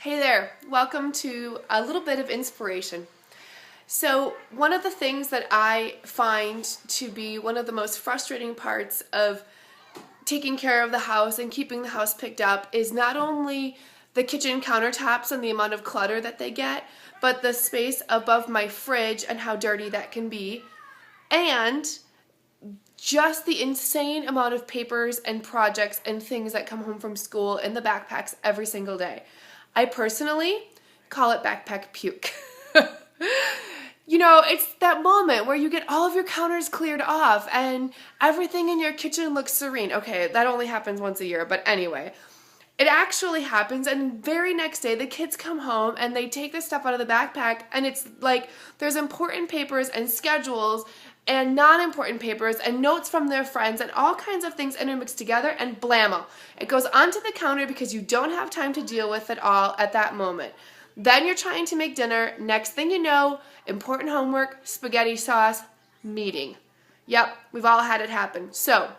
Hey there, welcome to a little bit of inspiration. So one of the things that I find to be one of the most frustrating parts of taking care of the house and keeping the house picked up is not only the kitchen countertops and the amount of clutter that they get, but the space above my fridge and how dirty that can be, and just the insane amount of papers and projects and things that come home from school in the backpacks every single day. I personally call it backpack puke. It's that moment where you get all of your counters cleared off and everything in your kitchen looks serene. Okay, that only happens once a year, but anyway, it actually happens, and very next day the kids come home and they take the stuff out of the backpack, and it's like there's important papers and schedules and non-important papers and notes from their friends and all kinds of things intermixed together, and blammo. It goes onto the counter because you don't have time to deal with it all at that moment. Then you're trying to make dinner. Next thing you know, important homework, spaghetti sauce, meeting. Yep, we've all had it happen. So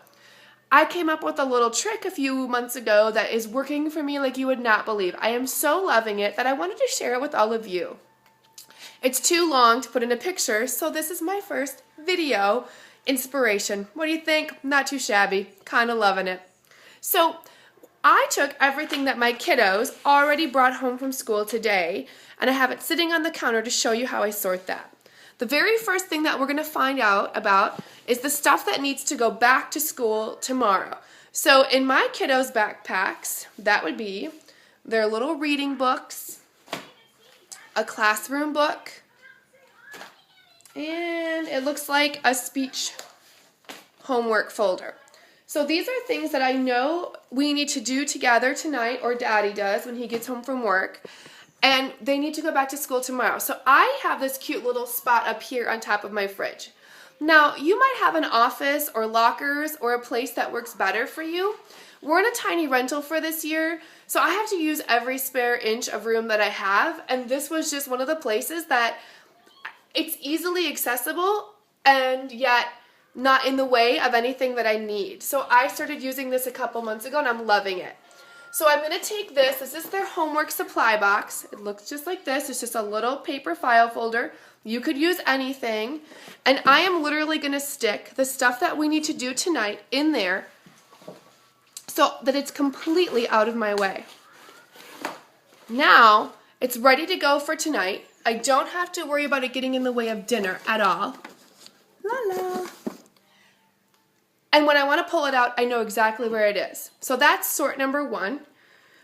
I came up with a little trick a few months ago that is working for me like you would not believe. I am so loving it that I wanted to share it with all of you. It's too long to put in a picture, so this is my first video inspiration. What do you think? Not too shabby. Kind of loving it. So I took everything that my kiddos already brought home from school today, and I have it sitting on the counter to show you how I sort that. The very first thing that we're going to find out about is the stuff that needs to go back to school tomorrow. So in my kiddos' backpacks, that would be their little reading books, a classroom book, and it looks like a speech homework folder. So these are things that I know we need to do together tonight, or Daddy does when he gets home from work, and they need to go back to school tomorrow. So I have this cute little spot up here on top of my fridge. Now, you might have an office or lockers or a place that works better for you. We're in a tiny rental for this year, so I have to use every spare inch of room that I have, and this was just one of the places that it's easily accessible and yet not in the way of anything that I need. So I started using this a couple months ago and I'm loving it. So I'm going to take this. This is their homework supply box. It looks just like this. It's just a little paper file folder. You could use anything. And I am literally going to stick the stuff that we need to do tonight in there so that it's completely out of my way. Now, it's ready to go for tonight. I don't have to worry about it getting in the way of dinner at all. La la. And when I want to pull it out, I know exactly where it is. So that's sort number one.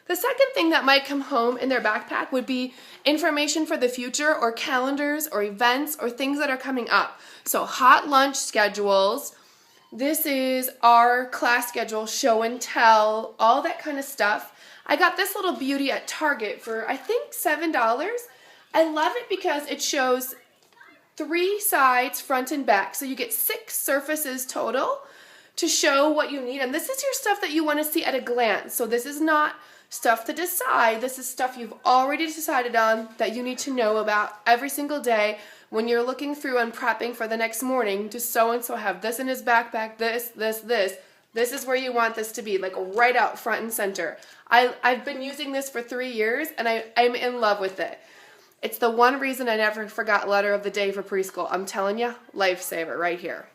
The second thing that might come home in their backpack would be information for the future, or calendars or events or things that are coming up. So hot lunch schedules. This is our class schedule, show and tell, all that kind of stuff. I got this little beauty at Target for, I think, $7. I love it because it shows 3 sides, front and back. So you get 6 surfaces total to show what you need. And this is your stuff that you want to see at a glance. So this is not stuff to decide. This is stuff you've already decided on that you need to know about every single day when you're looking through and prepping for the next morning. Does so-and-so have this in his backpack, this. This is where you want this to be, like right out front and center. I've been using this for 3 years, and I'm in love with it. It's the one reason I never forgot letter of the day for preschool. I'm telling you, lifesaver right here.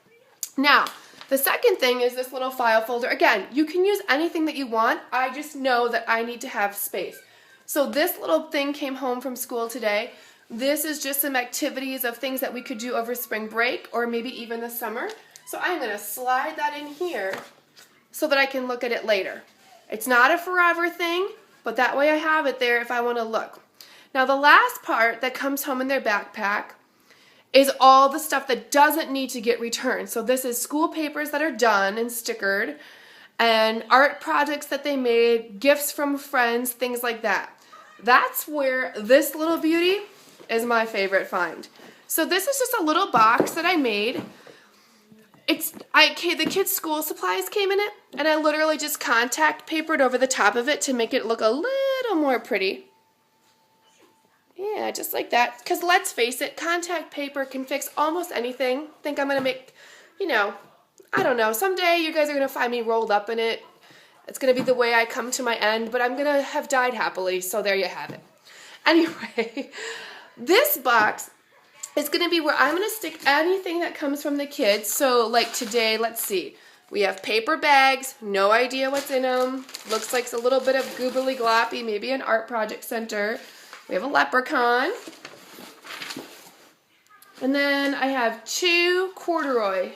Now, the second thing is this little file folder. Again, you can use anything that you want. I just know that I need to have space. So this little thing came home from school today. This is just some activities of things that we could do over spring break or maybe even the summer. So I'm going to slide that in here so that I can look at it later. It's not a forever thing, but that way I have it there if I want to look. Now the last part that comes home in their backpack is all the stuff that doesn't need to get returned. So this is school papers that are done and stickered, and art projects that they made, gifts from friends, things like that. That's where this little beauty is my favorite find. So this is just a little box that I made. The kids' school supplies came in it, and I literally just contact papered over the top of it to make it look a little more pretty. Yeah, just like that. Because let's face it, contact paper can fix almost anything. Think I'm going to make, I don't know. Someday you guys are going to find me rolled up in it. It's going to be the way I come to my end, but I'm going to have died happily, so there you have it. Anyway, this box is going to be where I'm going to stick anything that comes from the kids. So like today, let's see. We have paper bags, no idea what's in them. Looks like a little bit of goobly gloppy, maybe an art project center. We have a leprechaun. And then I have 2 corduroy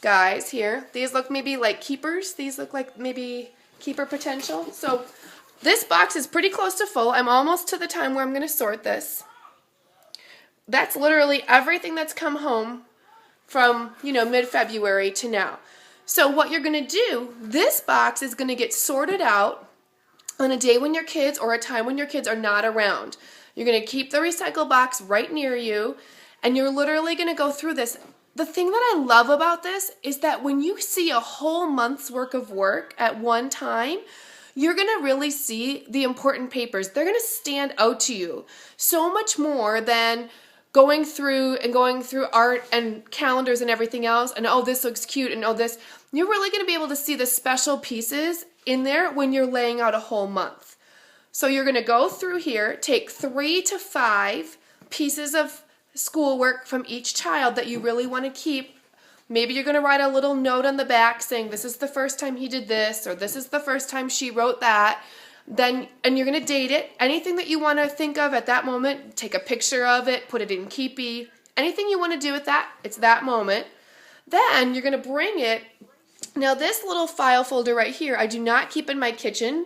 guys here. These look maybe like keepers. These look like maybe keeper potential. So this box is pretty close to full. I'm almost to the time where I'm going to sort this. That's literally everything that's come home from, mid-February to now. So what you're going to do, this box is going to get sorted out on a day when your kids or a time when your kids are not around. You're going to keep the recycle box right near you, and you're literally going to go through this. The thing that I love about this is that when you see a whole month's worth of work at one time, you're going to really see the important papers. They're going to stand out to you so much more than going through art and calendars and everything else, and oh, this looks cute, and oh, this. You're really going to be able to see the special pieces in there when you're laying out a whole month. So you're going to go through here, take 3 to 5 pieces of schoolwork from each child that you really want to keep. Maybe you're going to write a little note on the back saying this is the first time he did this, or this is the first time she wrote that. And you're going to date it. Anything that you want to think of at that moment, take a picture of it, put it in Keepy. Anything you want to do with that, it's that moment. Then you're going to bring it. Now this little file folder right here, I do not keep in my kitchen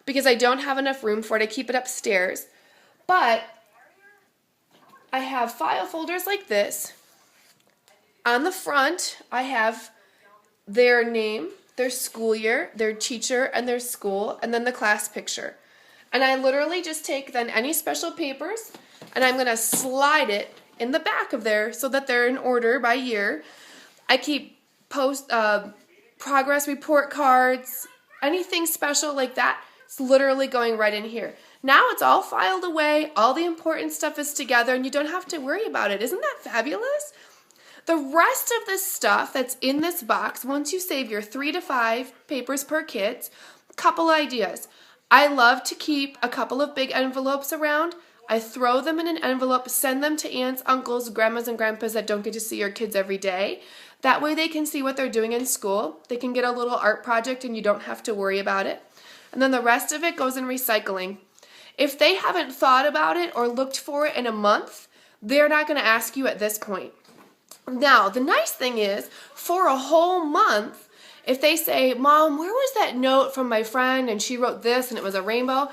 because I don't have enough room for it. I keep it upstairs. But I have file folders like this. On the front, I have their name, their school year, their teacher, and their school, and then the class picture. And I literally just take then any special papers, and I'm going to slide it in the back of there so that they're in order by year. I keep progress report cards, anything special like that. It's literally going right in here. Now it's all filed away, all the important stuff is together, and you don't have to worry about it. Isn't that fabulous? The rest of the stuff that's in this box, once you save your 3 to 5 papers per kit, couple ideas. I love to keep a couple of big envelopes around. I throw them in an envelope, send them to aunts, uncles, grandmas, and grandpas that don't get to see your kids every day. That way they can see what they're doing in school. They can get a little art project and you don't have to worry about it. And then the rest of it goes in recycling. If they haven't thought about it or looked for it in a month, they're not going to ask you at this point. Now, the nice thing is, for a whole month, if they say, Mom, where was that note from my friend and she wrote this and it was a rainbow,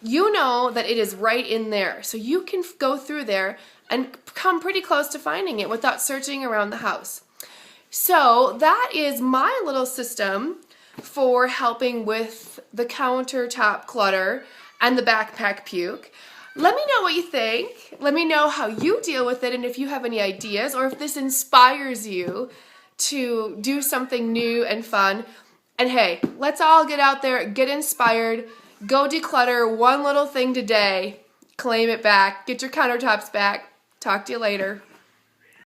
you know that it is right in there. So you can go through there and come pretty close to finding it without searching around the house. So that is my little system for helping with the countertop clutter and the backpack puke. Let me know what you think. Let me know how you deal with it and if you have any ideas or if this inspires you to do something new and fun. And hey, let's all get out there, get inspired, go declutter one little thing today, claim it back, get your countertops back. Talk to you later.